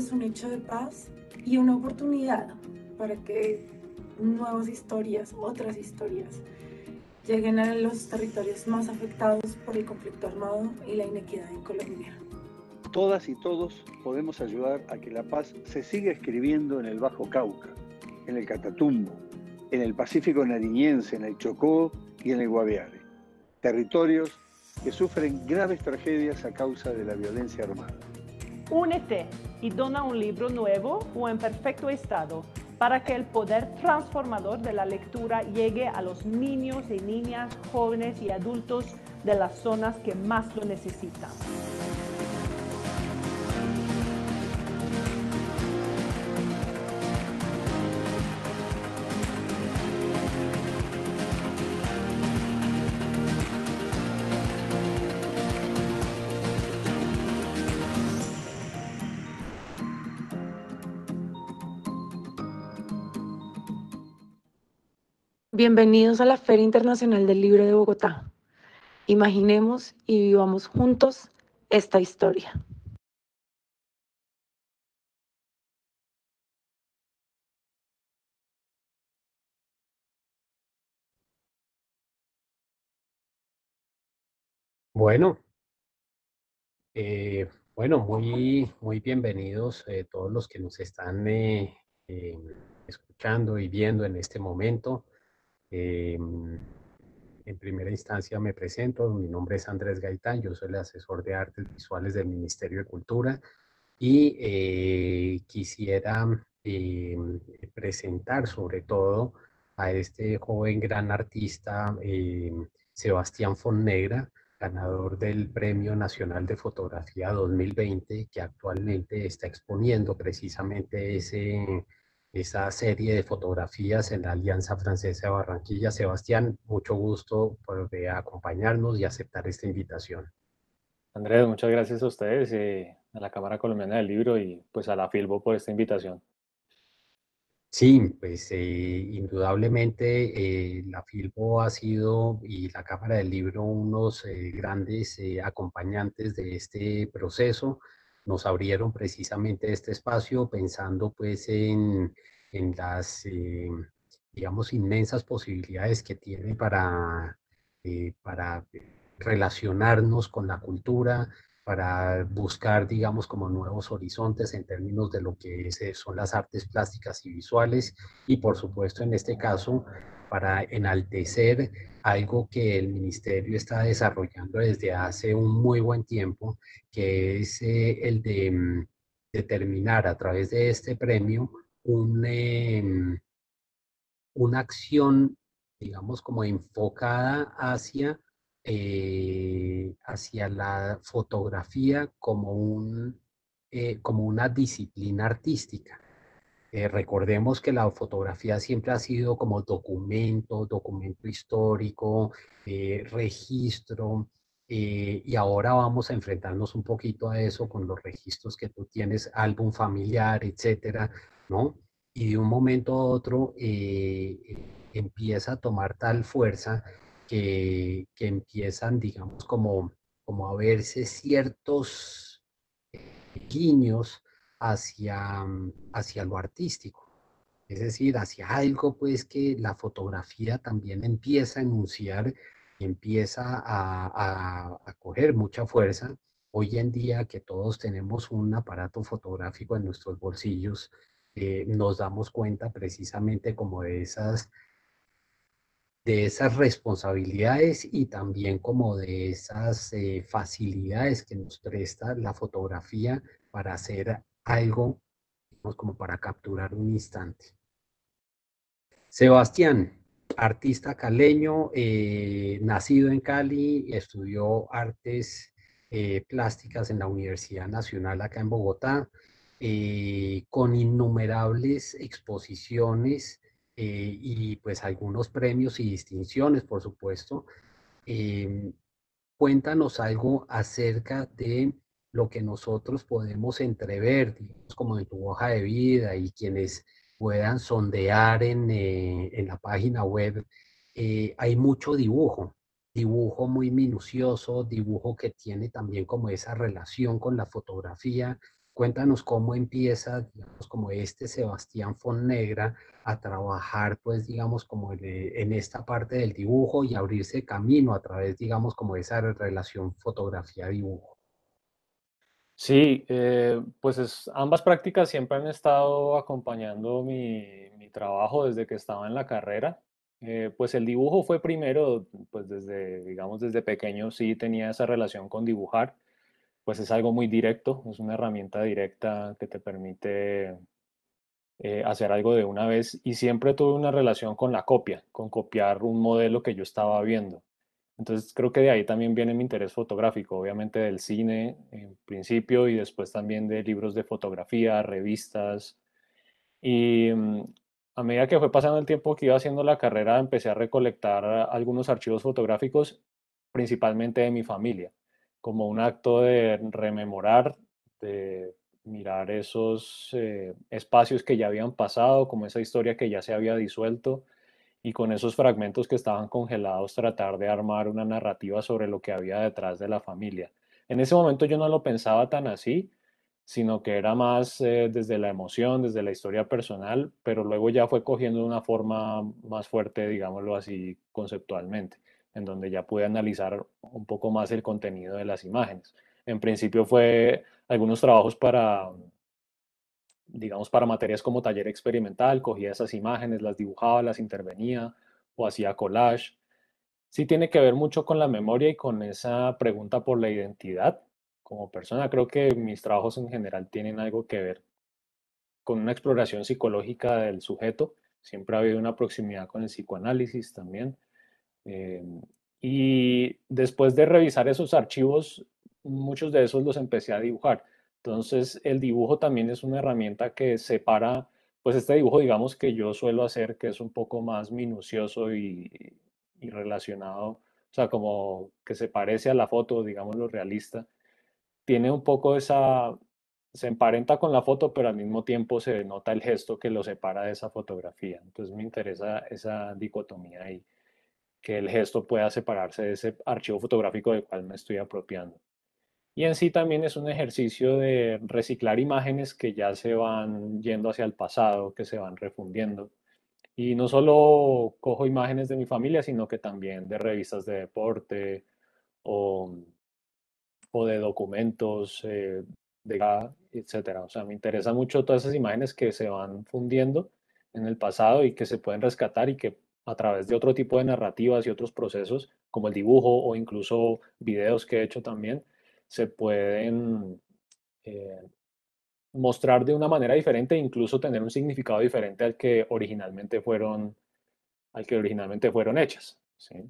es un hecho de paz y una oportunidad para que nuevas historias, otras historias, lleguen a los territorios más afectados por el conflicto armado y la inequidad en Colombia. Todas y todos podemos ayudar a que la paz se siga escribiendo en el Bajo Cauca, en el Catatumbo, en el Pacífico nariñense, en el Chocó y en el Guaviare. Territorios que sufren graves tragedias a causa de la violencia armada. Únete y dona un libro nuevo o en perfecto estado para que el poder transformador de la lectura llegue a los niños y niñas, jóvenes y adultos de las zonas que más lo necesitan. Bienvenidos a la Feria Internacional del Libro de Bogotá. Imaginemos y vivamos juntos esta historia. Bueno, muy bienvenidos todos los que nos están eh, escuchando y viendo en este momento. En primera instancia me presento, mi nombre es Andrés Gaitán, yo soy el asesor de artes visuales del Ministerio de Cultura y quisiera presentar sobre todo a este joven gran artista, Sebastián Fonnegra, ganador del Premio Nacional de Fotografía 2020, que actualmente está exponiendo precisamente esa serie de fotografías en la Alianza Francesa de Barranquilla. Sebastián, mucho gusto por acompañarnos y aceptar esta invitación. Andrés, muchas gracias a ustedes, a la Cámara Colombiana del Libro y pues a la Filbo por esta invitación. Sí, pues indudablemente la Filbo ha sido y la Cámara del Libro unos grandes acompañantes de este proceso. Nos abrieron precisamente este espacio pensando pues en las, digamos, inmensas posibilidades que tiene para relacionarnos con la cultura, para buscar, digamos, como nuevos horizontes en términos de lo que son las artes plásticas y visuales y, por supuesto, en este caso, para enaltecer algo que el Ministerio está desarrollando desde hace un muy buen tiempo, que es el de determinar a través de este premio una acción, digamos, como enfocada hacia la fotografía como una disciplina artística. Recordemos que la fotografía siempre ha sido como documento histórico, registro, y ahora vamos a enfrentarnos un poquito a eso con los registros que tú tienes, álbum familiar, etcétera, ¿no? Y de un momento a otro empieza a tomar tal fuerza que empiezan, digamos, como a verse ciertos guiños hacia lo artístico. Es decir, hacia algo pues que la fotografía también empieza a enunciar y empieza a coger mucha fuerza. Hoy en día que todos tenemos un aparato fotográfico en nuestros bolsillos, nos damos cuenta precisamente como de esas responsabilidades y también como de esas facilidades que nos presta la fotografía para hacer algo, digamos, como para capturar un instante. Sebastián, artista caleño, nacido en Cali, estudió artes plásticas en la Universidad Nacional acá en Bogotá, con innumerables exposiciones y pues algunos premios y distinciones, por supuesto. Eh, Cuéntanos algo acerca de lo que nosotros podemos entrever, digamos, como en tu hoja de vida y quienes puedan sondear en la página web. Hay mucho dibujo muy minucioso, dibujo que tiene también como esa relación con la fotografía Cuéntanos cómo empieza, digamos, como este Sebastián Fonnegra a trabajar, pues, digamos, como en esta parte del dibujo y abrirse camino a través, digamos, como esa relación fotografía-dibujo. Sí, pues ambas prácticas siempre han estado acompañando mi trabajo desde que estaba en la carrera. Pues el dibujo fue primero, pues desde, digamos, desde pequeño sí tenía esa relación con dibujar, pues es algo muy directo, es una herramienta directa que te permite hacer algo de una vez y siempre tuve una relación con la copia, con copiar un modelo que yo estaba viendo. Entonces creo que de ahí también viene mi interés fotográfico, obviamente del cine en principio y después también de libros de fotografía, revistas. Y a medida que fue pasando el tiempo que iba haciendo la carrera, empecé a recolectar algunos archivos fotográficos, principalmente de mi familia, como un acto de rememorar, de mirar esos espacios que ya habían pasado, como esa historia que ya se había disuelto y con esos fragmentos que estaban congelados tratar de armar una narrativa sobre lo que había detrás de la familia. En ese momento yo no lo pensaba tan así, sino que era más desde la emoción, desde la historia personal, pero luego ya fue cogiendo una forma más fuerte, digámoslo así, conceptualmente, en donde ya pude analizar un poco más el contenido de las imágenes. En principio fue algunos trabajos para, digamos, para materias como taller experimental, cogía esas imágenes, las dibujaba, las intervenía o hacía collage. Sí tiene que ver mucho con la memoria y con esa pregunta por la identidad. Como persona, creo que mis trabajos en general tienen algo que ver con una exploración psicológica del sujeto. Siempre ha habido una proximidad con el psicoanálisis también. Eh, y después de revisar esos archivos, muchos de esos los empecé a dibujar. Entonces, el dibujo también es una herramienta que separa, pues este dibujo, digamos, que yo suelo hacer, que es un poco más minucioso y relacionado, o sea, como que se parece a la foto, digamos, lo realista. Tiene un poco esa, se emparenta con la foto, pero al mismo tiempo se nota el gesto que lo separa de esa fotografía. Entonces me interesa esa dicotomía ahí, que el gesto pueda separarse de ese archivo fotográfico del cual me estoy apropiando. Y en sí también es un ejercicio de reciclar imágenes que ya se van yendo hacia el pasado, que se van refundiendo. Y no solo cojo imágenes de mi familia, sino que también de revistas de deporte o, o de documentos, etcétera. O sea, me interesa mucho todas esas imágenes que se van fundiendo en el pasado y que se pueden rescatar y que a través de otro tipo de narrativas y otros procesos, como el dibujo o incluso videos que he hecho también, se pueden eh, mostrar de una manera diferente e incluso tener un significado diferente al que originalmente fueron hechas. ¿Sí?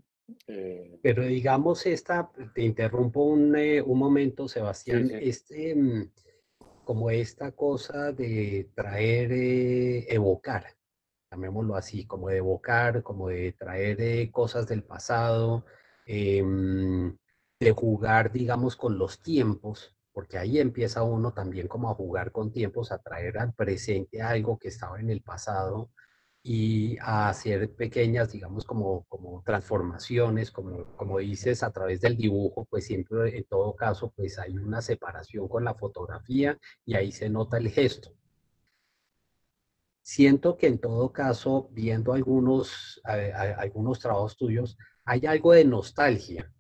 Eh, Pero digamos esta, te interrumpo un momento, sí, Sebastián, sí. como esta cosa de traer, evocar, llamémoslo así, como de evocar, como de traer cosas del pasado, de jugar, digamos, con los tiempos, porque ahí empieza uno también como a jugar con tiempos, a traer al presente algo que estaba en el pasado y a hacer pequeñas, digamos, como transformaciones, como dices, a través del dibujo, pues siempre, en todo caso, pues hay una separación con la fotografía y ahí se nota el gesto. Siento que en todo caso, viendo algunos trabajos tuyos, hay algo de nostalgia.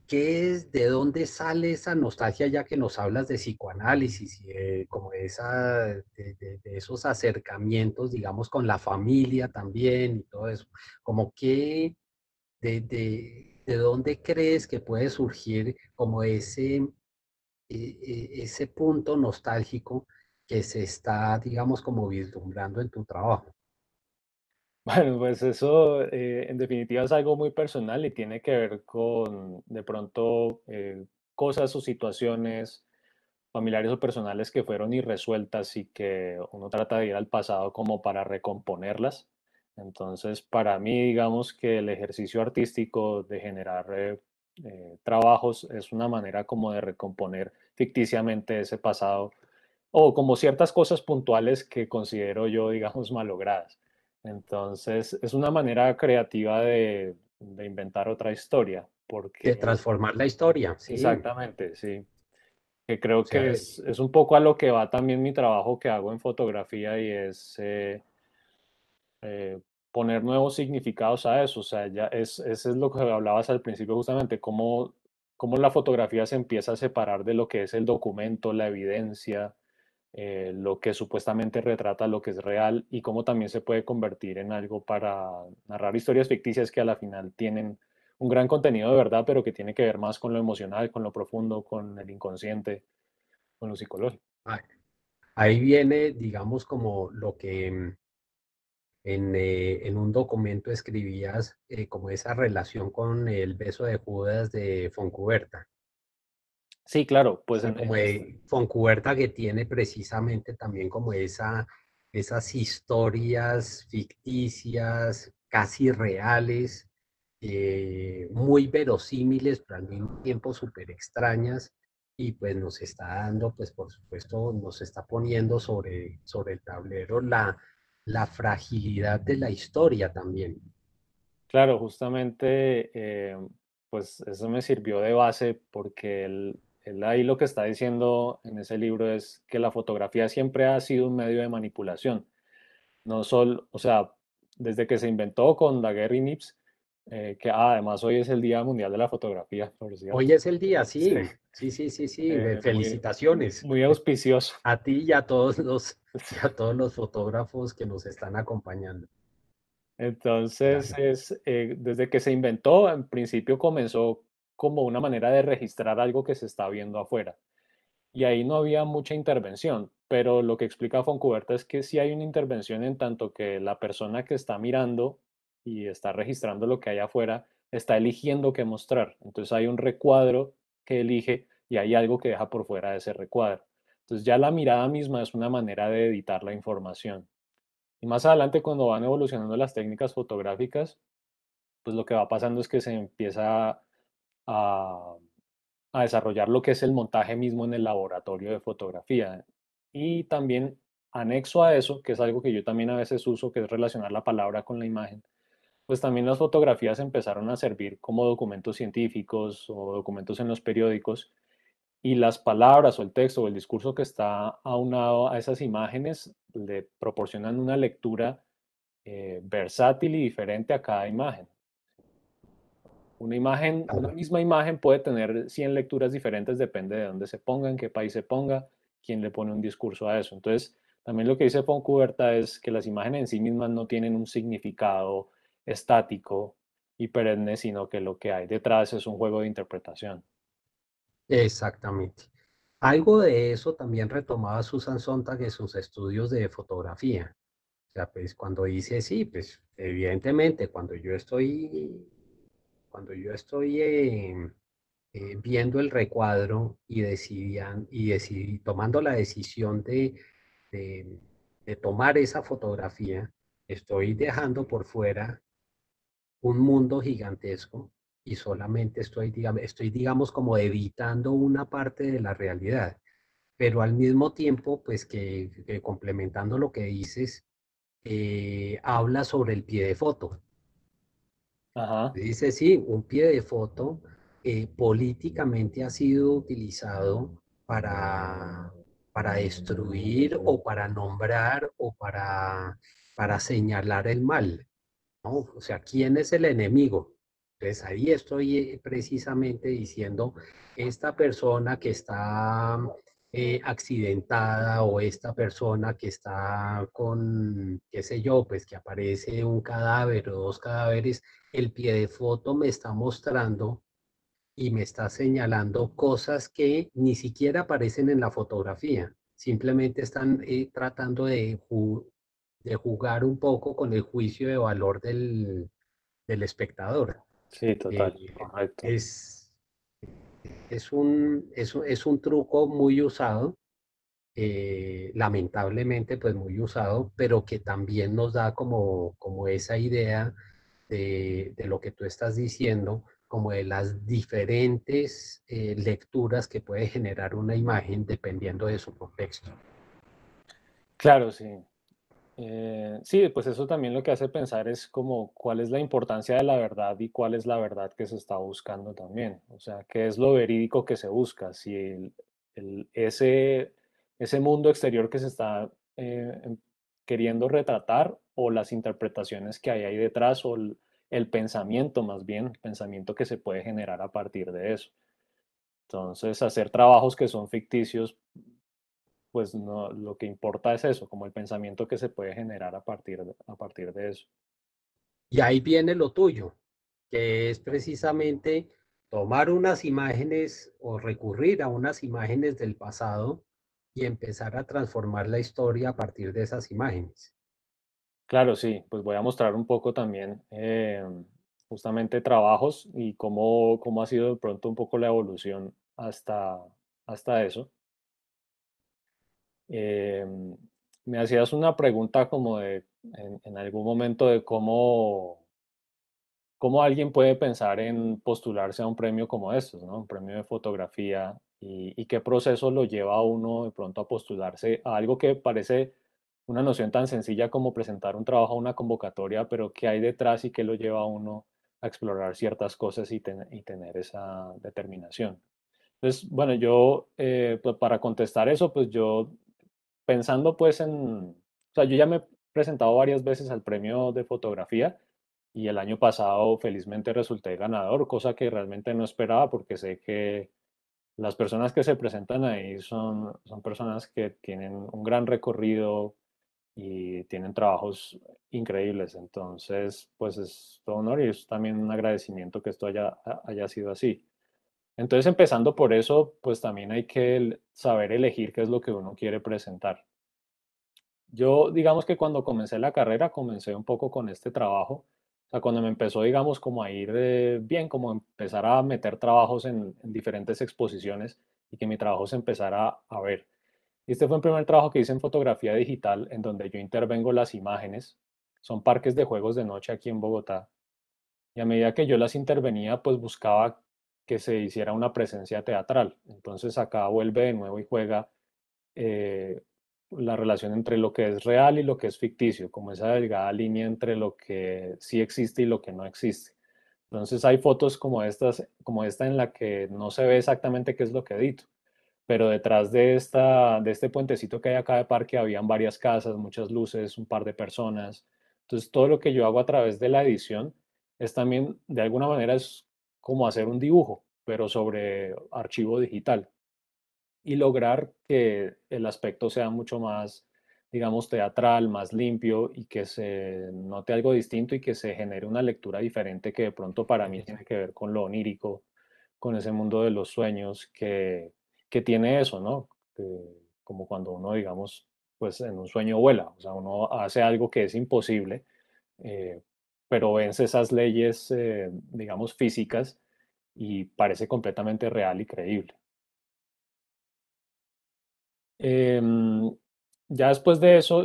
¿Qué es, de dónde sale esa nostalgia ya que nos hablas de psicoanálisis y como de esos acercamientos, digamos, con la familia también y todo eso? Como que, de dónde crees que puede surgir como ese punto nostálgico que se está, digamos, como vislumbrando en tu trabajo? Bueno, pues eso en definitiva es algo muy personal y tiene que ver con de pronto cosas o situaciones familiares o personales que fueron irresueltas y que uno trata de ir al pasado como para recomponerlas. Entonces, para mí, digamos que el ejercicio artístico de generar trabajos es una manera como de recomponer ficticiamente ese pasado o como ciertas cosas puntuales que considero yo, digamos, malogradas. Entonces, es una manera creativa de inventar otra historia, De porque transformar la historia, sí. exactamente, sí. que creo O sea, que es un poco a lo que va también mi trabajo que hago en fotografía y es eh, poner nuevos significados a eso. O sea, eso es lo que hablabas al principio justamente, cómo la fotografía se empieza a separar de lo que es el documento, la evidencia, lo que supuestamente retrata lo que es real y cómo también se puede convertir en algo para narrar historias ficticias que a la final tienen un gran contenido de verdad, pero que tiene que ver más con lo emocional, con lo profundo, con el inconsciente, con lo psicológico. ah, ahí viene, digamos, como lo que en un documento escribías, como esa relación con el beso de Judas de Foncuberta. Sí, claro, pues Sí, como de Foncuberta, que tiene precisamente también como esas historias ficticias, casi reales, muy verosímiles, pero al mismo tiempo súper extrañas, y pues nos está dando, pues por supuesto, nos está poniendo sobre el tablero la fragilidad de la historia también. claro, justamente, pues eso me sirvió de base porque él ahí lo que está diciendo en ese libro es que la fotografía siempre ha sido un medio de manipulación. No solo, o sea, desde que se inventó con Daguerre y Nips, que además hoy es el Día Mundial de la Fotografía, por Hoy cierto. es el día, Sí, sí, sí, sí, sí, sí, muy, felicitaciones. muy auspicioso. A ti y a todos los fotógrafos que nos están acompañando. Entonces, Claro. desde que se inventó, en principio comenzó como una manera de registrar algo que se está viendo afuera. Y ahí no había mucha intervención, pero lo que explica Foncuberta es que sí hay una intervención en tanto que la persona que está mirando y está registrando lo que hay afuera está eligiendo qué mostrar. Entonces hay un recuadro que elige y hay algo que deja por fuera de ese recuadro. Entonces ya la mirada misma es una manera de editar la información. Y más adelante, cuando van evolucionando las técnicas fotográficas, pues lo que va pasando es que se empieza a, a desarrollar lo que es el montaje mismo en el laboratorio de fotografía. Y también anexo a eso, que es algo que yo también a veces uso, que es relacionar la palabra con la imagen, pues también las fotografías empezaron a servir como documentos científicos o documentos en los periódicos y las palabras o el texto o el discurso que está aunado a esas imágenes le proporcionan una lectura versátil y diferente a cada imagen. Una imagen, una Claro. misma imagen puede tener 100 lecturas diferentes, depende de dónde se ponga, en qué país se ponga, quién le pone un discurso a eso. Entonces, también lo que dice Foncuberta es que las imágenes en sí mismas no tienen un significado estático y perenne, sino que lo que hay detrás es un juego de interpretación. Exactamente. Algo de eso también retomaba Susan Sontag en sus estudios de fotografía. O sea, pues cuando dice, sí, pues evidentemente cuando yo estoy viendo el recuadro y tomando la decisión de, de tomar esa fotografía, estoy dejando por fuera un mundo gigantesco y solamente digamos, como evitando una parte de la realidad, pero al mismo tiempo, pues que complementando lo que dices, habla sobre el pie de foto. Ajá, Dice, sí, un pie de foto políticamente ha sido utilizado para, para destruir o para nombrar o para señalar el mal, ¿no? O sea, ¿quién es el enemigo? Entonces ahí estoy precisamente diciendo, esta persona que está accidentada o esta persona que está con, qué sé yo, pues que aparece un cadáver o dos cadáveres, el pie de foto me está mostrando y me está señalando cosas que ni siquiera aparecen en la fotografía. Simplemente están tratando de jugar un poco con el juicio de valor del espectador. sí, total, Eh, correcto. es, es un truco muy usado, lamentablemente pues muy usado, pero que también nos da como esa idea de lo que tú estás diciendo, como de las diferentes lecturas que puede generar una imagen dependiendo de su contexto. Claro, sí. Sí, pues eso también lo que hace pensar es como cuál es la importancia de la verdad y cuál es la verdad que se está buscando también. O sea, qué es lo verídico que se busca. Si ese mundo exterior que se está queriendo retratar, o las interpretaciones que hay ahí detrás, o el pensamiento más bien, el pensamiento que se puede generar a partir de eso. Entonces, hacer trabajos que son ficticios, pues no, lo que importa es eso, como el pensamiento que se puede generar a partir de eso. Y ahí viene lo tuyo, que es precisamente tomar unas imágenes o recurrir a unas imágenes del pasado y empezar a transformar la historia a partir de esas imágenes. Claro, sí, pues voy a mostrar un poco también justamente trabajos y cómo ha sido de pronto un poco la evolución hasta eso. Em, Me hacías una pregunta como en algún momento de cómo alguien puede pensar en postularse a un premio como estos, ¿no? Un premio de fotografía, y qué proceso lo lleva a uno de pronto a postularse a algo que parece una noción tan sencilla como presentar un trabajo a una convocatoria, pero qué hay detrás y qué lo lleva a uno a explorar ciertas cosas y tener esa determinación. Entonces, bueno, yo, pues para contestar eso, pues yo pensando pues o sea, yo ya me he presentado varias veces al premio de fotografía, y el año pasado felizmente resulté ganador, cosa que realmente no esperaba, porque sé que las personas que se presentan ahí son personas que tienen un gran recorrido y tienen trabajos increíbles. Entonces, pues es todo un honor, y es también un agradecimiento que esto haya sido así. Entonces, empezando por eso, pues también hay que saber elegir qué es lo que uno quiere presentar. Yo, digamos que cuando comencé la carrera, comencé un poco con este trabajo. O sea, cuando me empezó, digamos, como a ir bien, como empezar a meter trabajos en diferentes exposiciones, y que mi trabajo se empezara a ver. Y este fue el primer trabajo que hice en fotografía digital, en donde yo intervengo las imágenes. Son parques de juegos de noche aquí en Bogotá. Y a medida que yo las intervenía, pues buscaba que se hiciera una presencia teatral. Entonces acá vuelve de nuevo y juega eh, la relación entre lo que es real y lo que es ficticio, como esa delgada línea entre lo que sí existe y lo que no existe. Entonces hay fotos como estas, como esta, en la que no se ve exactamente qué es lo que edito, pero detrás de este puentecito que hay acá de parque habían varias casas, muchas luces, un par de personas. Entonces todo lo que yo hago a través de la edición es también, de alguna manera, es como hacer un dibujo, pero sobre archivo digital, y lograr que el aspecto sea mucho más, digamos, teatral, más limpio, y que se note algo distinto y que se genere una lectura diferente, que de pronto para mí Eso. tiene que ver con lo onírico, con ese mundo de los sueños que tiene eso, ¿no? Como cuando uno, digamos, pues en un sueño vuela, o sea, uno hace algo que es imposible, eh, pero vence esas leyes, digamos, físicas, y parece completamente real y creíble. Em, ya después de eso,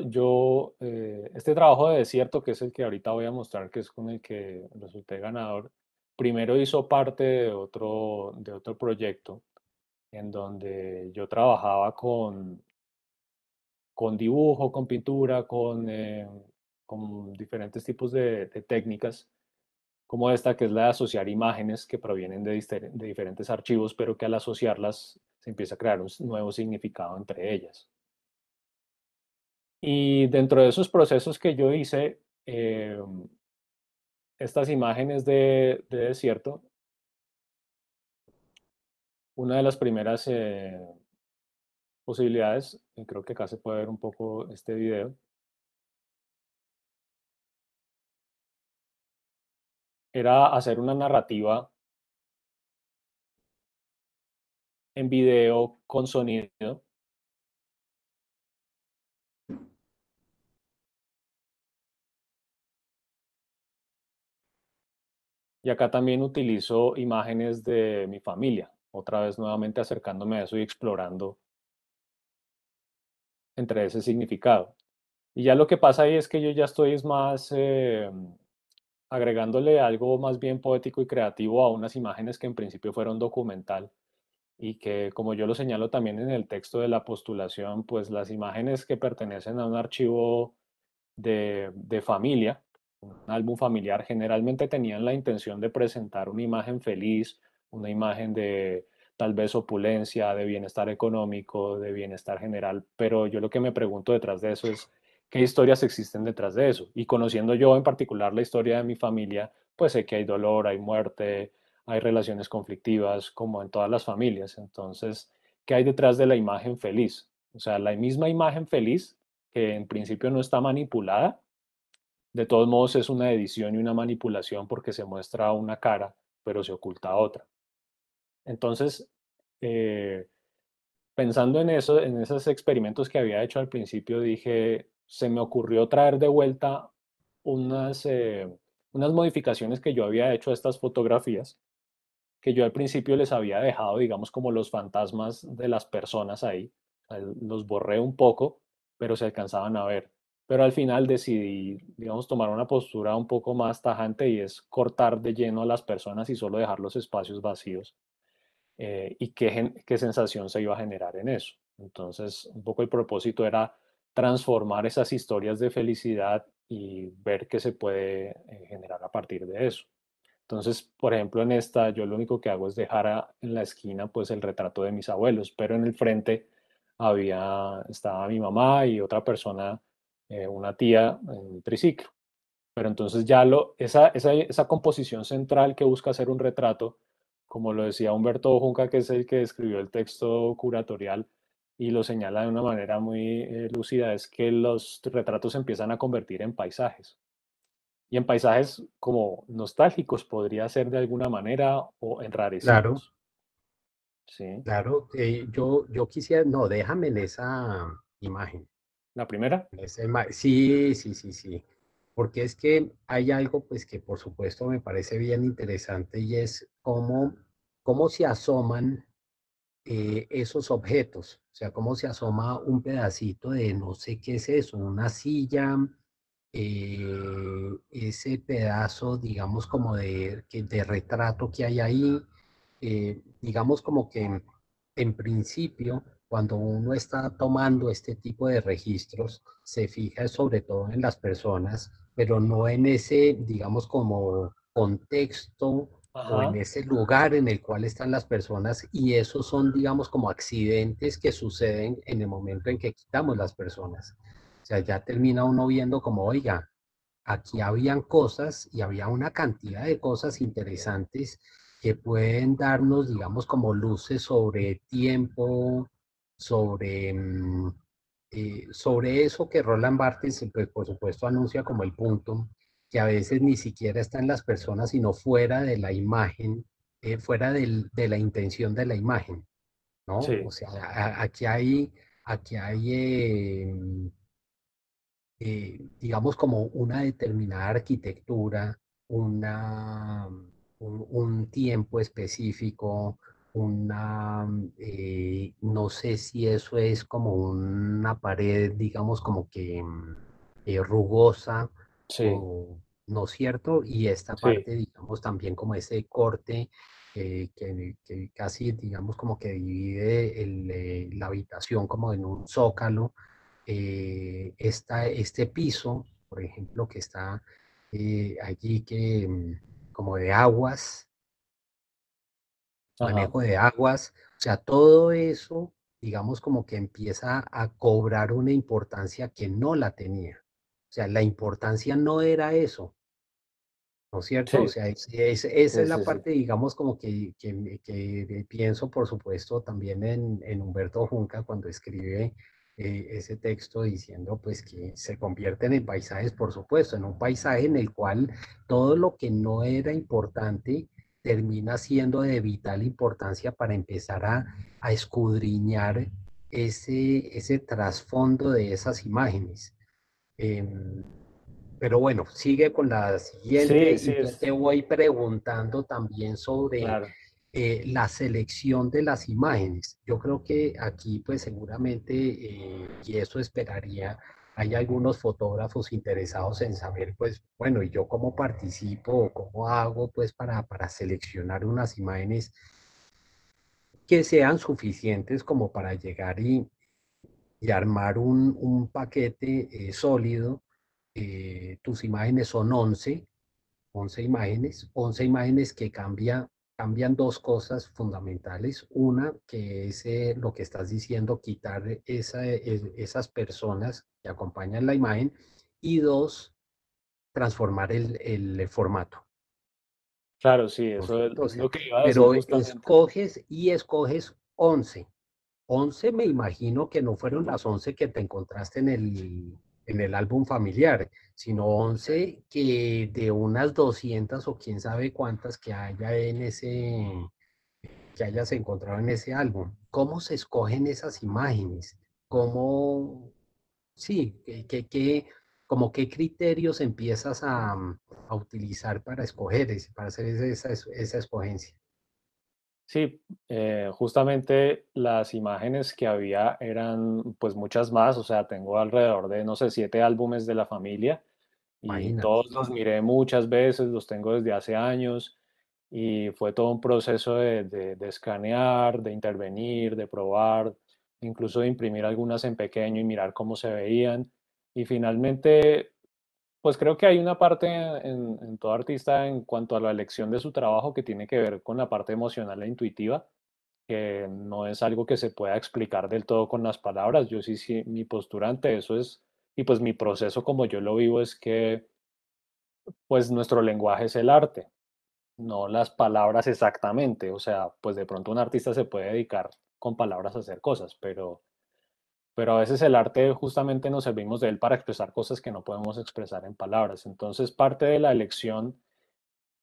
este trabajo de desierto, que es el que ahorita voy a mostrar, que es con el que resulté ganador, primero hizo parte de otro proyecto en donde yo trabajaba con dibujo, con pintura, con diferentes tipos de técnicas, como esta, que es la de asociar imágenes que provienen de diferentes archivos, pero que al asociarlas se empieza a crear un nuevo significado entre ellas. Y dentro de esos procesos que yo hice, estas imágenes de desierto, una de las primeras posibilidades, y creo que acá se puede ver un poco este video, era hacer una narrativa en video con sonido. Y acá también utilizo imágenes de mi familia, otra vez nuevamente acercándome a eso y explorando entre ese significado. Y ya lo que pasa ahí es que yo ya estoy es más agregándole algo más bien poético y creativo a unas imágenes que en principio fueron documental, y que, como yo lo señalo también en el texto de la postulación, pues las imágenes que pertenecen a un archivo de familia, un álbum familiar, generalmente tenían la intención de presentar una imagen feliz, una imagen tal vez opulencia, de bienestar económico, de bienestar general, pero yo lo que me pregunto detrás de eso es qué historias existen detrás de eso. Y conociendo yo en particular la historia de mi familia, pues sé que hay dolor, hay muerte, hay relaciones conflictivas, como en todas las familias. Entonces, ¿qué hay detrás de la imagen feliz? O sea, la misma imagen feliz, que en principio no está manipulada, de todos modos es una edición y una manipulación porque se muestra una cara, pero se oculta otra. Entonces, eh, pensando en eso, en esos experimentos que había hecho al principio, dije, se me ocurrió traer de vuelta unas modificaciones que yo había hecho a estas fotografías, que yo al principio les había dejado, digamos, como los fantasmas de las personas ahí. O sea, los borré un poco, pero se alcanzaban a ver. Pero al final decidí, digamos, tomar una postura un poco más tajante y es cortar de lleno a las personas y solo dejar los espacios vacíos y qué sensación se iba a generar en eso. Entonces, un poco el propósito era transformar esas historias de felicidad y ver qué se puede generar a partir de eso. Entonces, por ejemplo, en esta yo lo único que hago es dejar en la esquina pues el retrato de mis abuelos, pero en el frente estaba mi mamá y otra persona, una tía en un triciclo. Pero entonces ya esa composición central que busca hacer un retrato, como lo decía Humberto Junca, que es el que escribió el texto curatorial y lo señala de una manera muy lúcida, es que los retratos se empiezan a convertir en paisajes. Y en paisajes como nostálgicos podría ser de alguna manera o Claro, enrarecidos. ¿Sí? claro. Yo quisiera, no, déjame en esa imagen. La primera. Sí, sí, sí, sí. Porque es que hay algo, pues, que por supuesto me parece bien interesante y es cómo se asoman esos objetos. O sea, cómo se asoma un pedacito de no sé qué es eso, una silla, ese pedazo, digamos, como de retrato que hay ahí, digamos como que en principio, cuando uno está tomando este tipo de registros, se fija sobre todo en las personas, pero no en ese, digamos, como contexto o en Ajá. ese lugar en el cual están las personas, y esos son, digamos, como accidentes que suceden en el momento en que quitamos las personas. O sea, ya termina uno viendo como, oiga, aquí habían cosas y había una cantidad de cosas interesantes que pueden darnos, digamos, como luces sobre tiempo, sobre, sobre eso que Roland Barthes, pues, por supuesto, anuncia como el punto, que a veces ni siquiera está en las personas, sino fuera de la imagen, fuera de la intención de la imagen, ¿no? O Sí, sea, aquí hay digamos, como una determinada arquitectura, un tiempo específico, no sé si eso es como una pared, digamos, como que rugosa, sí, o no es cierto, y esta sí, parte, digamos, también como ese corte que casi, digamos, como que divide la habitación como en un zócalo, este piso, por ejemplo, que está allí como de aguas, ajá, manejo de aguas, o sea, todo eso, digamos, como que empieza a cobrar una importancia que no la tenía. O sea, la importancia no era eso, ¿no es cierto? O sí, sea, esa sí, es la sí, sí, parte, digamos, como que pienso, por supuesto, también en Humberto Junca cuando escribe ese texto diciendo, pues, que se convierten en paisajes, por supuesto, en un paisaje en el cual todo lo que no era importante termina siendo de vital importancia para empezar a escudriñar ese trasfondo de esas imágenes. Em, pero bueno, sigue con la siguiente sí, sí, y yo te voy preguntando también sobre claro, la selección de las imágenes. Yo creo que aquí pues seguramente, y eso esperaría, hay algunos fotógrafos interesados en saber pues, bueno, ¿y yo cómo participo o cómo hago pues para seleccionar unas imágenes que sean suficientes como para llegar y armar un paquete sólido? Tus imágenes son 11 imágenes, 11 imágenes que cambia cambian dos cosas fundamentales. Una, que es lo que estás diciendo, quitar esas personas que acompañan la imagen. Y dos, transformar el formato. Claro, sí, eso Correcto, o es sea, lo que iba a decir pero justamente. escoges 11. 11 me imagino que no fueron las 11 que te encontraste en el álbum familiar, sino 11 que de unas 200 o quién sabe cuántas que haya que hayas encontrado en ese álbum. ¿Cómo se escogen esas imágenes? ¿Cómo, sí, como qué criterios empiezas a utilizar para escoger, para hacer esa escogencia? Sí, justamente las imágenes que había eran pues muchas más, o sea, tengo alrededor de, no sé, 7 álbumes de la familia y Imagínate. todos los miré muchas veces, los tengo desde hace años y fue todo un proceso de escanear, de intervenir, de probar, incluso de imprimir algunas en pequeño y mirar cómo se veían. Y finalmente pues creo que hay una parte en todo artista en cuanto a la elección de su trabajo que tiene que ver con la parte emocional e intuitiva, que no es algo que se pueda explicar del todo con las palabras. Yo sí, sí, mi postura ante eso es, y pues mi proceso como yo lo vivo es que pues nuestro lenguaje es el arte, no las palabras exactamente. O sea, pues de pronto un artista se puede dedicar con palabras a hacer cosas, pero a veces el arte justamente nos servimos de él para expresar cosas que no podemos expresar en palabras. Entonces, parte de la elección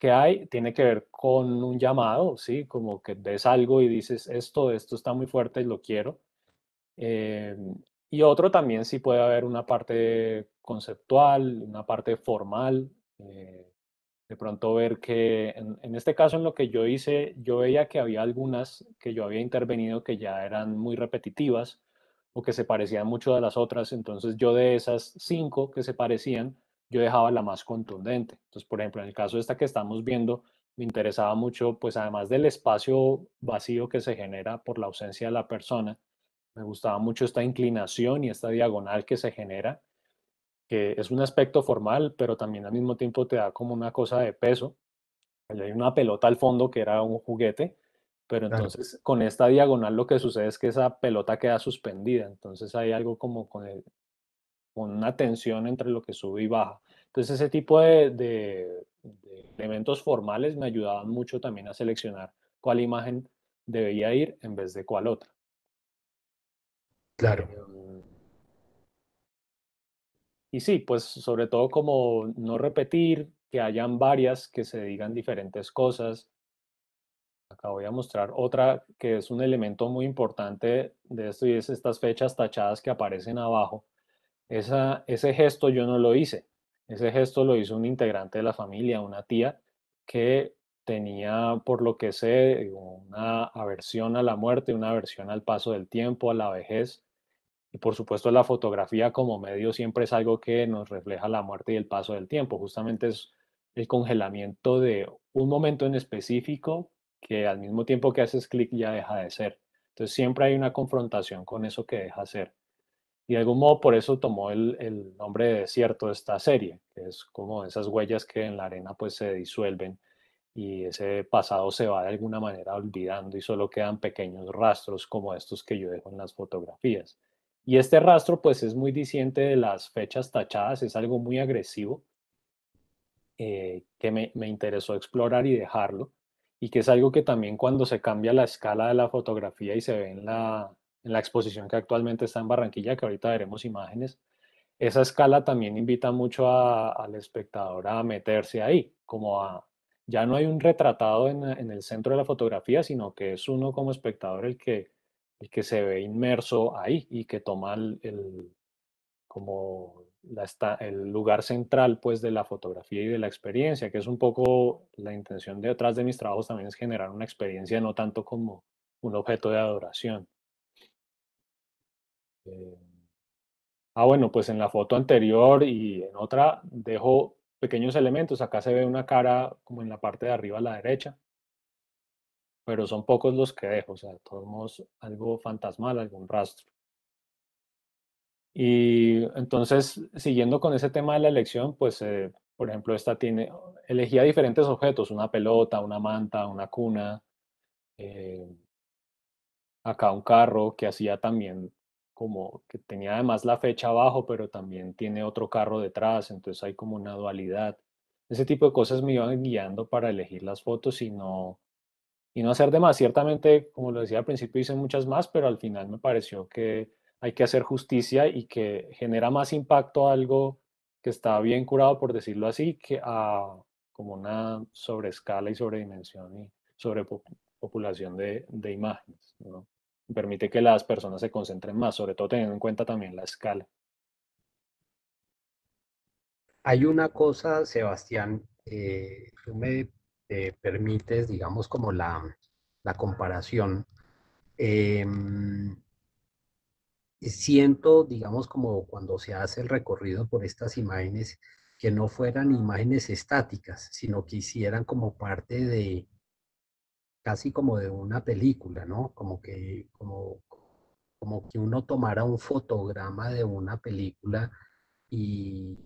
que hay tiene que ver con un llamado, ¿sí? Como que ves algo y dices, esto está muy fuerte y lo quiero. Eh, y otro también sí puede haber una parte conceptual, una parte formal. De pronto ver que en este caso en lo que yo hice, yo veía que había algunas que yo había intervenido que ya eran muy repetitivas o que se parecían mucho a las otras. Entonces yo de esas 5 que se parecían, yo dejaba la más contundente. Entonces, por ejemplo, en el caso de esta que estamos viendo, me interesaba mucho, pues además del espacio vacío que se genera por la ausencia de la persona, me gustaba mucho esta inclinación y esta diagonal que se genera, que es un aspecto formal, pero también al mismo tiempo te da como una cosa de peso. Allá hay una pelota al fondo que era un juguete, pero Claro. entonces con esta diagonal lo que sucede es que esa pelota queda suspendida, entonces hay algo como con una tensión entre lo que sube y baja. Entonces ese tipo de elementos formales me ayudaban mucho también a seleccionar cuál imagen debía ir en vez de cuál otra. Claro. Em, Y sí, pues sobre todo como no repetir, que hayan varias que se digan diferentes cosas. Acá voy a mostrar otra que es un elemento muy importante de esto y es estas fechas tachadas que aparecen abajo. Ese gesto yo no lo hice. Ese gesto lo hizo un integrante de la familia, una tía, que tenía, por lo que sé, una aversión a la muerte, una aversión al paso del tiempo, a la vejez. Y por supuesto la fotografía como medio siempre es algo que nos refleja la muerte y el paso del tiempo. Justamente es el congelamiento de un momento en específico que al mismo tiempo que haces clic ya deja de ser. Entonces siempre hay una confrontación con eso que deja ser. Y de algún modo por eso tomó el nombre de desierto de esta serie, que es como esas huellas que en la arena pues se disuelven y ese pasado se va de alguna manera olvidando y solo quedan pequeños rastros como estos que yo dejo en las fotografías. Y este rastro pues es muy diciente de las fechas tachadas, es algo muy agresivo que me interesó explorar y dejarlo, y que es algo que también cuando se cambia la escala de la fotografía y se ve en la exposición que actualmente está en Barranquilla, que ahorita veremos imágenes, esa escala también invita mucho al espectador a meterse ahí, como a, ya no hay un retratado en el centro de la fotografía, sino que es uno como espectador el que se ve inmerso ahí y que toma como el lugar central pues de la fotografía y de la experiencia, que es un poco la intención detrás de mis trabajos también es generar una experiencia, no tanto como un objeto de adoración. Eh, bueno, pues en la foto anterior y en otra dejo pequeños elementos. Acá se ve una cara como en la parte de arriba a la derecha, pero son pocos los que dejo, o sea, de todos modos algo fantasmal, algún rastro. Y entonces, siguiendo con ese tema de la elección, pues Por ejemplo, elegía diferentes objetos, una pelota, una manta, una cuna, eh, acá un carro que hacía también como que tenía además la fecha abajo, pero también tiene otro carro detrás, entonces hay como una dualidad. Ese tipo de cosas me iban guiando para elegir las fotos y no hacer de más. Ciertamente, como lo decía al principio, hice muchas más, pero al final me pareció que hay que hacer justicia y que genera más impacto algo que está bien curado, por decirlo así, que a como una sobreescala y sobredimensión y sobrepopulación de imágenes, ¿no? Permite que las personas se concentren más, sobre todo teniendo en cuenta también la escala. Hay una cosa, Sebastián, tú me permites, digamos, como la comparación. Em, Siento, digamos, como cuando se hace el recorrido por estas imágenes, que no fueran imágenes estáticas, sino que hicieran como parte de, casi como de una película, ¿no? Como que uno tomara un fotograma de una película y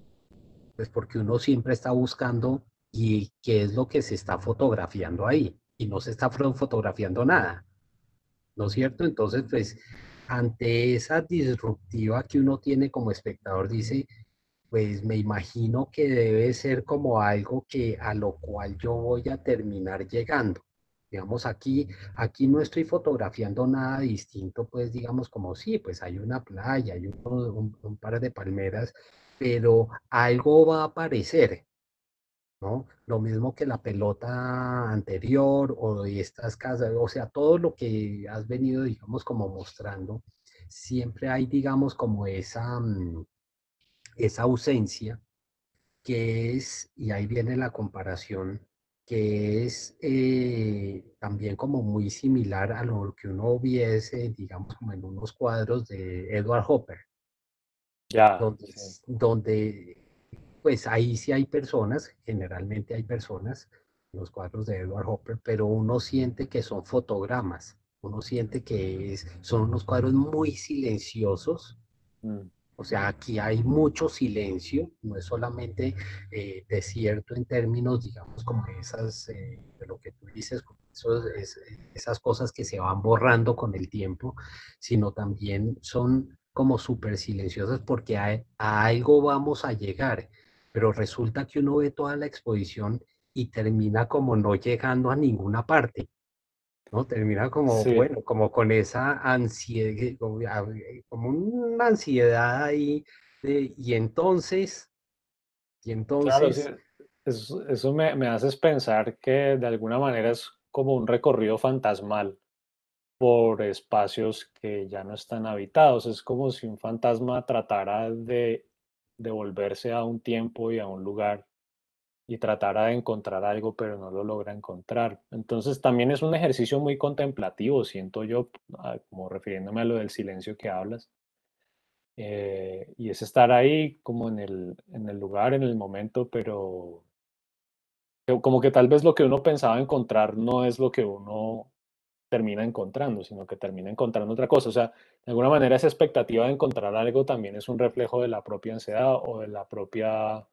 pues porque uno siempre está buscando y qué es lo que se está fotografiando ahí y no se está fotografiando nada, ¿no es cierto? Entonces, pues ante esa disruptiva que uno tiene como espectador, dice, pues me imagino que debe ser como algo que a lo cual yo voy a terminar llegando. Digamos, aquí no estoy fotografiando nada distinto, pues digamos como sí, pues hay una playa, hay un par de palmeras, pero algo va a aparecer, ¿no? Lo mismo que la pelota anterior o de estas casas, o sea, todo lo que has venido, digamos, como mostrando, siempre hay, digamos, como esa ausencia que es, y ahí viene la comparación, que es también como muy similar a lo que uno viese, digamos, como en unos cuadros de Edward Hopper, Ya, donde, sí. donde pues ahí sí hay personas, generalmente hay personas en los cuadros de Edward Hopper, pero uno siente que son fotogramas, uno siente que son unos cuadros muy silenciosos. Mm. O sea, aquí hay mucho silencio, no es solamente desierto en términos, digamos, como de lo que tú dices, como esas cosas que se van borrando con el tiempo, sino también son como súper silenciosas porque a algo vamos a llegar, pero resulta que uno ve toda la exposición y termina como no llegando a ninguna parte. ¿No? Termina como, Sí, bueno, como con esa ansiedad, como una ansiedad ahí, y entonces, y claro, sí. entonces, Eso me haces pensar que de alguna manera es como un recorrido fantasmal por espacios que ya no están habitados. Es como si un fantasma tratara de devolverse a un tiempo y a un lugar y tratara de encontrar algo, pero no lo logra encontrar. Entonces también es un ejercicio muy contemplativo, siento yo, como refiriéndome a lo del silencio que hablas. Y es estar ahí como en el lugar, en el momento, pero como que tal vez lo que uno pensaba encontrar no es lo que uno termina encontrando, sino que termina encontrando otra cosa. O sea, de alguna manera esa expectativa de encontrar algo también es un reflejo de la propia ansiedad o de la propia,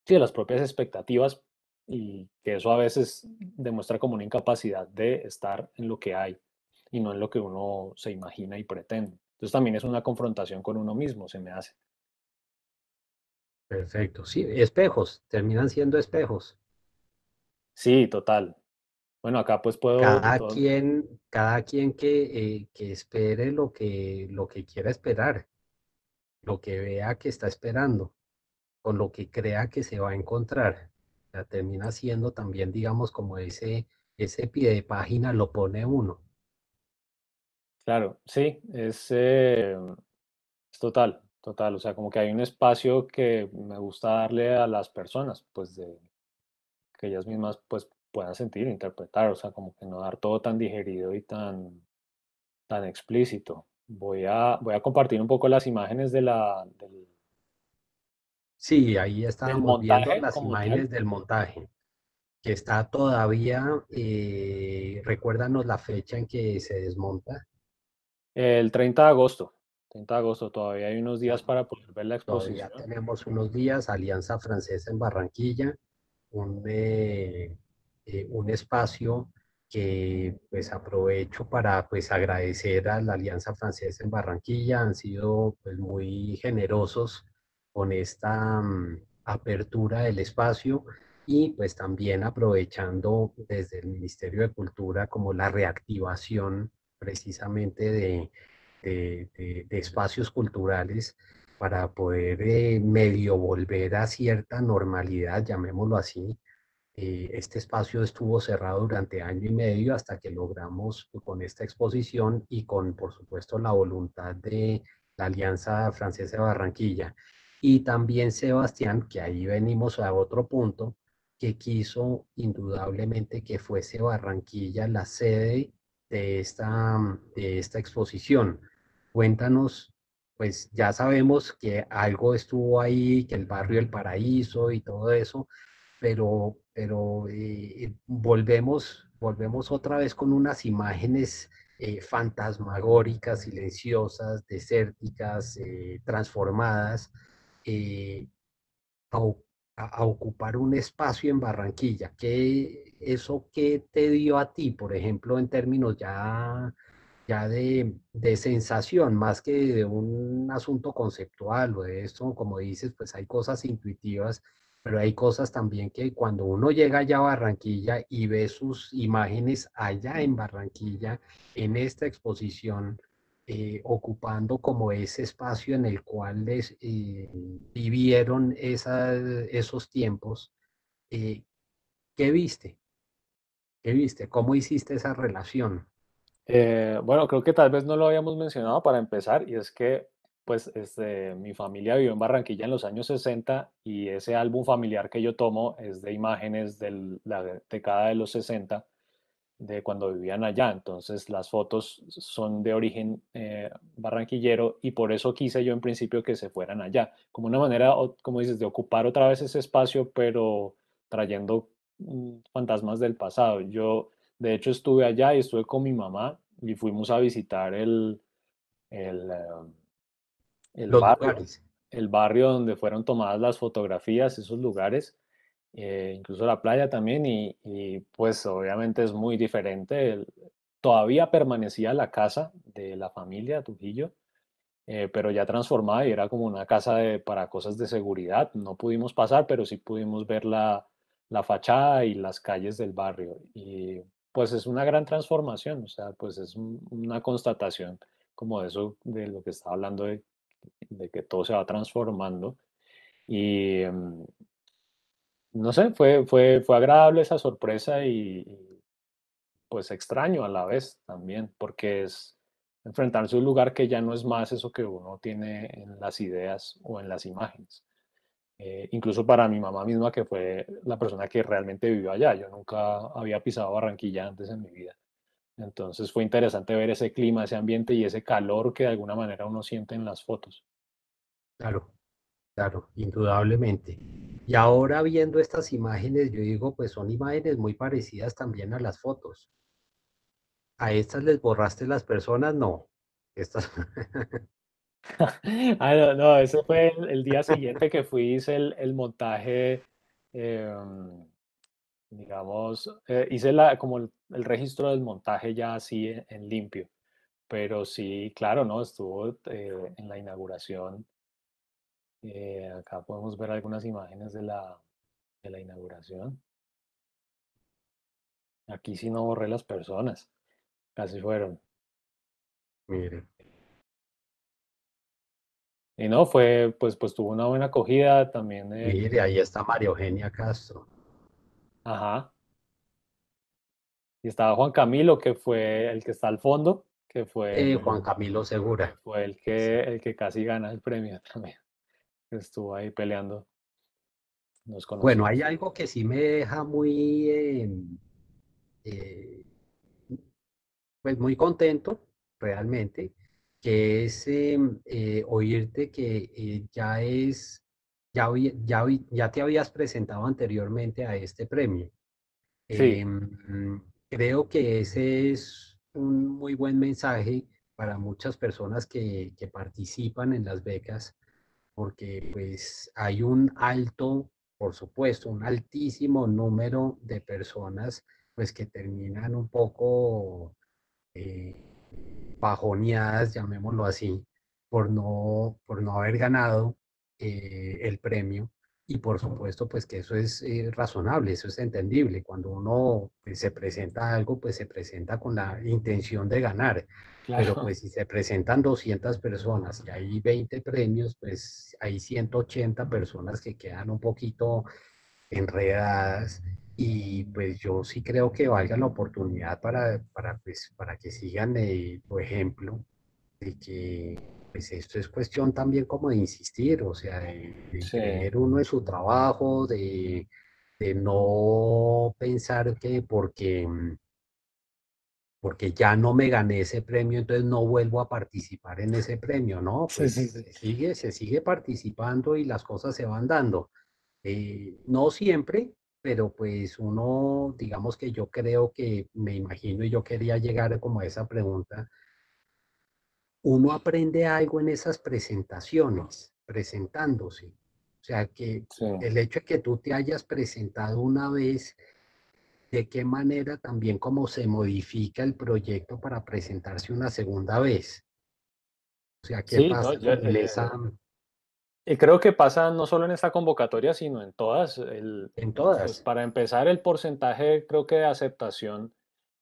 sí, de las propias expectativas y que eso a veces demuestra como una incapacidad de estar en lo que hay y no en lo que uno se imagina y pretende. Entonces también es una confrontación con uno mismo, se me hace. perfecto, sí, espejos, terminan siendo espejos. Sí, total. Bueno, acá pues puedo, Cada quien que espere lo que quiera esperar, lo que vea que está esperando, con lo que crea que se va a encontrar. O sea, termina siendo también, digamos, como ese pie de página lo pone uno. claro, sí, es total, total. O sea, como que hay un espacio que me gusta darle a las personas, pues de que ellas mismas pues puedan sentir, interpretar, o sea, como que no dar todo tan digerido y tan explícito. Voy a compartir un poco las imágenes Sí, ahí del estábamos viendo montaje las como tal. imágenes del montaje, que está todavía, recuérdanos la fecha en que se desmonta. El 30 de agosto, 30 de agosto, todavía hay unos días para poder ver la Todavía exposición. tenemos unos días, Alianza Francesa en Barranquilla, un, un espacio que pues aprovecho para pues agradecer a la Alianza Francesa en Barranquilla. Han sido pues muy generosos con esta apertura del espacio y pues también aprovechando desde el Ministerio de Cultura como la reactivación precisamente de espacios culturales para poder medio volver a cierta normalidad, llamémoslo así. Este espacio estuvo cerrado durante año y medio hasta que logramos con esta exposición y con, por supuesto, la voluntad de la Alianza Francesa de Barranquilla. Y también Sebastián, que ahí venimos a otro punto, que quiso indudablemente que fuese Barranquilla la sede de esta exposición. Cuéntanos, pues ya sabemos que algo estuvo ahí, que el barrio El Paraíso y todo eso, pero volvemos otra vez con unas imágenes fantasmagóricas, silenciosas, desérticas, transformadas, eh, a, a ocupar un espacio en Barranquilla. ¿Eso qué te dio a ti, por ejemplo, en términos ya de sensación, más que de un asunto conceptual o de esto, como dices, pues hay cosas intuitivas, pero hay cosas también que cuando uno llega allá a Barranquilla y ve sus imágenes allá en Barranquilla, en esta exposición, ocupando como ese espacio en el cual vivieron esos tiempos, eh, ¿qué viste? ¿Qué viste? ¿Cómo hiciste esa relación? Bueno, creo que tal vez no lo habíamos mencionado para empezar, y es que pues mi familia vivió en Barranquilla en los años 60 y ese álbum familiar que yo tomo es de imágenes de la década de los 60, de cuando vivían allá. Entonces las fotos son de origen barranquillero y por eso quise yo en principio que se fueran allá, como una manera, como dices, de ocupar otra vez ese espacio, pero trayendo fantasmas del pasado. Yo, de hecho, estuve allá y estuve con mi mamá y fuimos a visitar el, eh, el Los barrio, lugares. el barrio donde fueron tomadas las fotografías, esos lugares, incluso la playa también, pues obviamente es muy diferente. Todavía permanecía la casa de la familia Trujillo, pero ya transformada y era como una casa para cosas de seguridad. No pudimos pasar, pero sí pudimos ver la fachada y las calles del barrio. Y pues es una gran transformación, o sea, pues es una constatación como de eso, de lo que estaba hablando, de que todo se va transformando. Y no sé, fue agradable esa sorpresa pues extraño a la vez también, porque es enfrentarse a un lugar que ya no es más eso que uno tiene en las ideas o en las imágenes. Incluso para mi mamá misma, que fue la persona que realmente vivió allá. Yo nunca había pisado Barranquilla antes en mi vida. Entonces fue interesante ver ese clima, ese ambiente y ese calor que de alguna manera uno siente en las fotos. Claro, claro, indudablemente. Y ahora viendo estas imágenes, yo digo, pues son imágenes muy parecidas también a las fotos. ¿A estas les borraste las personas? No. Estas, Ah, no, no, ese fue el día siguiente que fui, hice el montaje, em, digamos, hice como el registro del montaje ya así en limpio, pero sí, claro, ¿no? Estuvo en la inauguración. Acá podemos ver algunas imágenes de la inauguración. Aquí sí no borré las personas, casi fueron. mire, Y no, pues tuvo una buena acogida también. mire, ahí está María Eugenia Castro. Ajá. Y estaba Juan Camilo, que fue el que está al fondo, Juan Camilo que Segura. fue Sí. el que casi gana el premio también, que estuvo ahí peleando. Nos Bueno, hay conocimos. algo que sí me deja muy, eh, pues muy contento, realmente, que es oírte que ya te habías presentado anteriormente a este premio. Sí, Creo que ese es un muy buen mensaje para muchas personas que participan en las becas, porque pues hay un alto, por supuesto, un altísimo número de personas pues que terminan un poco eh, bajoneadas, llamémoslo así, por no haber ganado el premio. Y por supuesto, pues que eso es razonable, eso es entendible. Cuando uno pues, se presenta a algo, pues se presenta con la intención de ganar. Pero Claro. pues si se presentan 200 personas y hay 20 premios, pues hay 180 personas que quedan un poquito enredadas y pues yo sí creo que valga la oportunidad pues, para que sigan tu ejemplo de que pues esto es cuestión también como de insistir, o sea, de Sí, creer uno en su trabajo, de no pensar que porque ya no me gané ese premio, entonces no vuelvo a participar en ese premio, ¿no? sí, sí, Pues sí. se sigue participando y las cosas se van dando. No siempre, pero pues uno, digamos que yo creo que, me imagino, y yo quería llegar como a esa pregunta, uno aprende algo en esas presentaciones, presentándose. O sea, que Sí. el hecho de que tú te hayas presentado una vez, de qué manera también como se modifica el proyecto para presentarse una segunda vez. O sea, qué Sí, no, pasa como en esa, y creo que pasa no solo en esta convocatoria, sino en todas. en Pues todas. para empezar, el porcentaje creo que de aceptación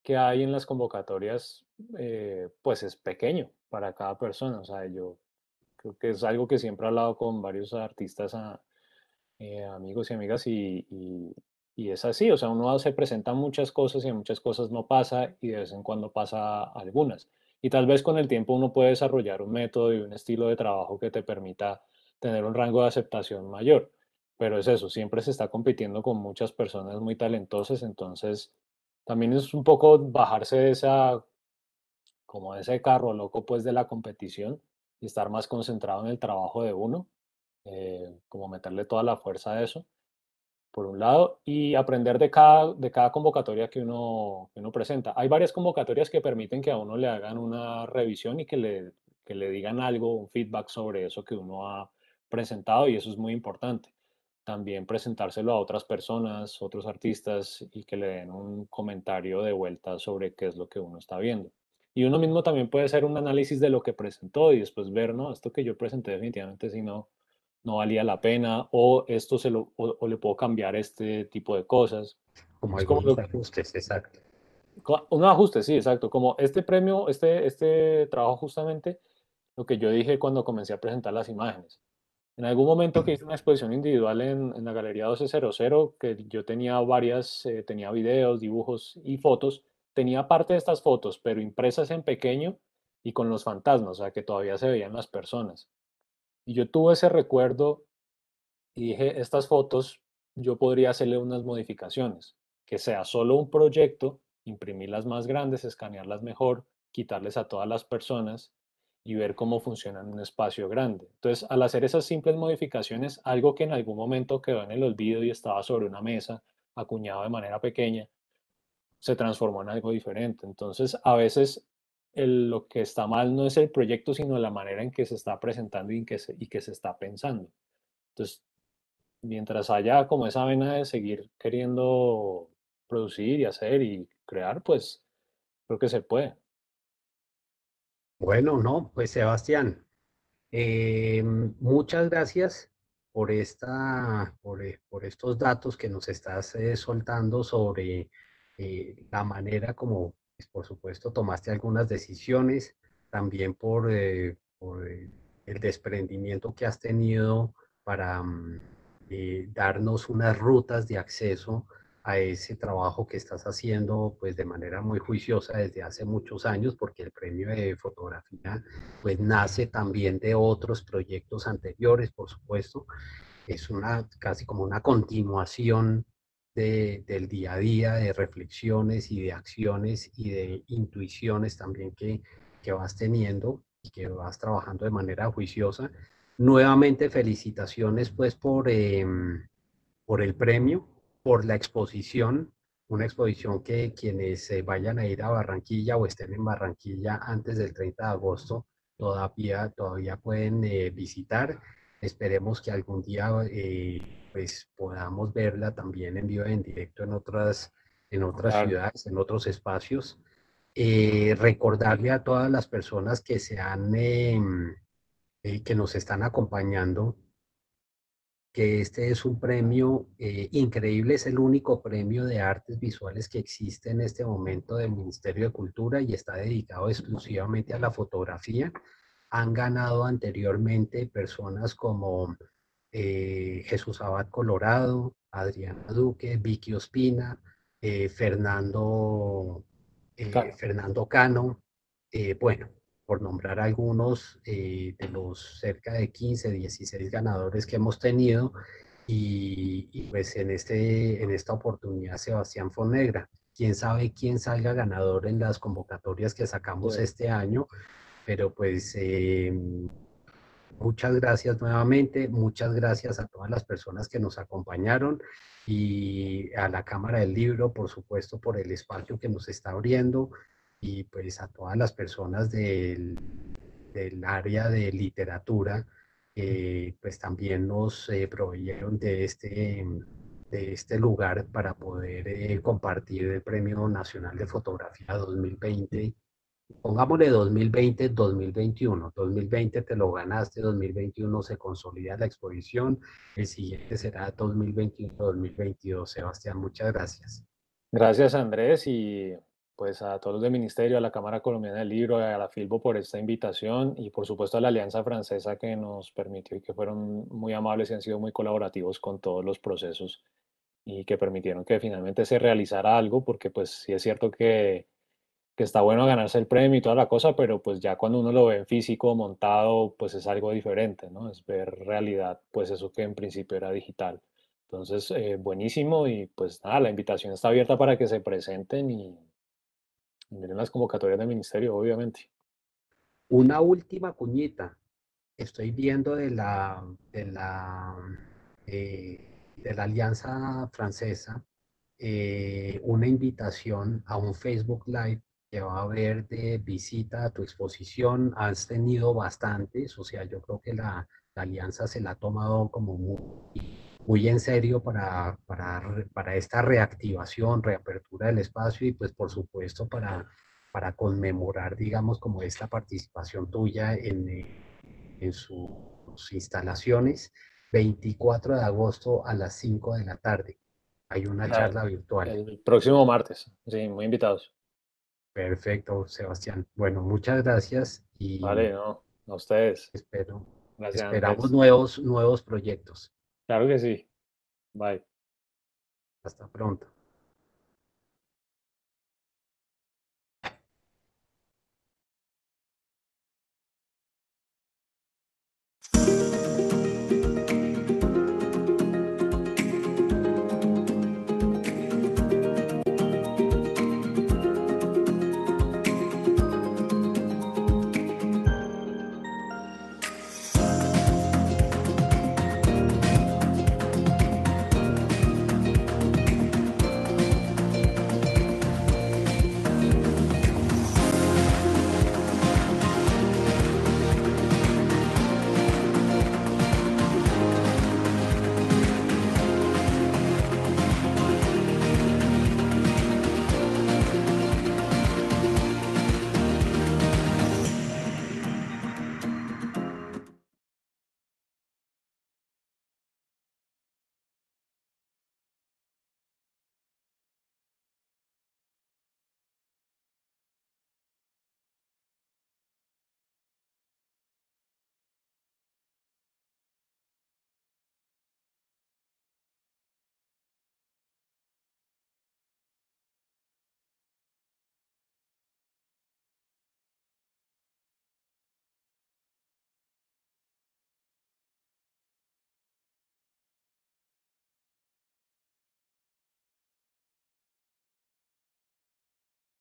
que hay en las convocatorias, pues es pequeño para cada persona. O sea, yo creo que es algo que siempre he hablado con varios artistas, amigos y amigas, y es así. O sea, uno se presenta muchas cosas y en muchas cosas no pasa y de vez en cuando pasa algunas. Y tal vez con el tiempo uno puede desarrollar un método y un estilo de trabajo que te permita tener un rango de aceptación mayor. Pero es eso, siempre se está compitiendo con muchas personas muy talentosas, entonces también es un poco bajarse de como de ese carro loco pues de la competición y estar más concentrado en el trabajo de uno, como meterle toda la fuerza a eso por un lado, y aprender de cada convocatoria que uno presenta. Hay varias convocatorias que permiten que a uno le hagan una revisión y que le digan algo, un feedback sobre eso que uno ha presentado, y eso es muy importante. También presentárselo a otras personas, otros artistas, y que le den un comentario de vuelta sobre qué es lo que uno está viendo. Y uno mismo también puede hacer un análisis de lo que presentó y después ver, no, esto que yo presenté definitivamente si no, no valía la pena, o esto o le puedo cambiar este tipo de cosas. Como Es como algunos ajustes, exacto. un ajuste, sí, exacto. Como este premio, este trabajo justamente, lo que yo dije cuando comencé a presentar las imágenes. En algún momento que hice una exposición individual en la Galería 1200, que yo tenía varias, tenía videos, dibujos y fotos, tenía parte de estas fotos, pero impresas en pequeño y con los fantasmas, o sea, que todavía se veían las personas. Y yo tuve ese recuerdo y dije, estas fotos yo podría hacerle unas modificaciones, que sea solo un proyecto, imprimirlas más grandes, escanearlas mejor, quitarles a todas las personas y ver cómo funciona en un espacio grande. Entonces, al hacer esas simples modificaciones, algo que en algún momento quedó en el olvido y estaba sobre una mesa, acuñado de manera pequeña, se transformó en algo diferente. Entonces, a veces lo que está mal no es el proyecto, sino la manera en que se está presentando y que se está pensando. Entonces, mientras haya como esa vena de seguir queriendo producir y hacer y crear, pues creo que se puede. Bueno, no, pues Sebastián, muchas gracias por por estos datos que nos estás soltando sobre la manera como, pues, por supuesto, tomaste algunas decisiones, también por el desprendimiento que has tenido para darnos unas rutas de acceso a ese trabajo que estás haciendo pues de manera muy juiciosa desde hace muchos años, porque el premio de fotografía pues nace también de otros proyectos anteriores, por supuesto. Es una casi como una continuación del día a día, de reflexiones y de acciones y de intuiciones también que vas teniendo y que vas trabajando de manera juiciosa. Nuevamente felicitaciones pues por el premio, por la exposición una exposición que quienes vayan a ir a Barranquilla o estén en Barranquilla antes del 30 de agosto todavía pueden visitar. Esperemos que algún día pues podamos verla también en vivo, en directo en otras Claro. ciudades, en otros espacios. Recordarle a todas las personas que que nos están acompañando que este es un premio increíble, es el único premio de artes visuales que existe en este momento del Ministerio de Cultura y está dedicado exclusivamente a la fotografía. Han ganado anteriormente personas como Jesús Abad Colorado, Adriana Duque, Vicky Ospina, Claro. Fernando Cano, bueno, por nombrar algunos de los cerca de 15, 16 ganadores que hemos tenido, pues en esta oportunidad Sebastián Fonegra. Quién sabe quién salga ganador en las convocatorias que sacamos Sí. este año, pero pues muchas gracias nuevamente, muchas gracias a todas las personas que nos acompañaron y a la Cámara del Libro, por supuesto, por el espacio que nos está abriendo y pues a todas las personas del área de literatura, pues también nos proveyeron de este lugar para poder compartir el Premio Nacional de Fotografía 2020. Pongámosle 2020, 2021. 2020 te lo ganaste, 2021 se consolida la exposición, el siguiente será 2021, 2022. Sebastián, muchas gracias. Gracias, Andrés, y pues a todos los del Ministerio, a la Cámara Colombiana del Libro, a la Filbo por esta invitación y por supuesto a la Alianza Francesa que nos permitió y que fueron muy amables y han sido muy colaborativos con todos los procesos y que permitieron que finalmente se realizara algo, porque pues sí es cierto que está bueno ganarse el premio y toda la cosa, pero pues ya cuando uno lo ve en físico, montado, pues es algo diferente, ¿no? Es ver realidad, pues eso que en principio era digital. Entonces, buenísimo y pues nada, la invitación está abierta para que se presenten y miren las convocatorias del ministerio, obviamente. Una última cuñita. Estoy viendo de la Alianza Francesa una invitación a un Facebook Live que va a haber de visita a tu exposición. Has tenido bastantes, o sea, yo creo que la alianza se la ha tomado como muy en serio para esta reactivación, reapertura del espacio y pues por supuesto para conmemorar, digamos, como esta participación tuya en sus instalaciones. 24 de agosto a las 5 de la tarde. Hay una Ah, charla virtual. el próximo martes, sí, muy invitados. Perfecto, Sebastián. Bueno, muchas gracias y Vale, no, a ustedes. espero, Gracias, esperamos Andrés. nuevos proyectos. Claro que sí. Bye. Hasta pronto.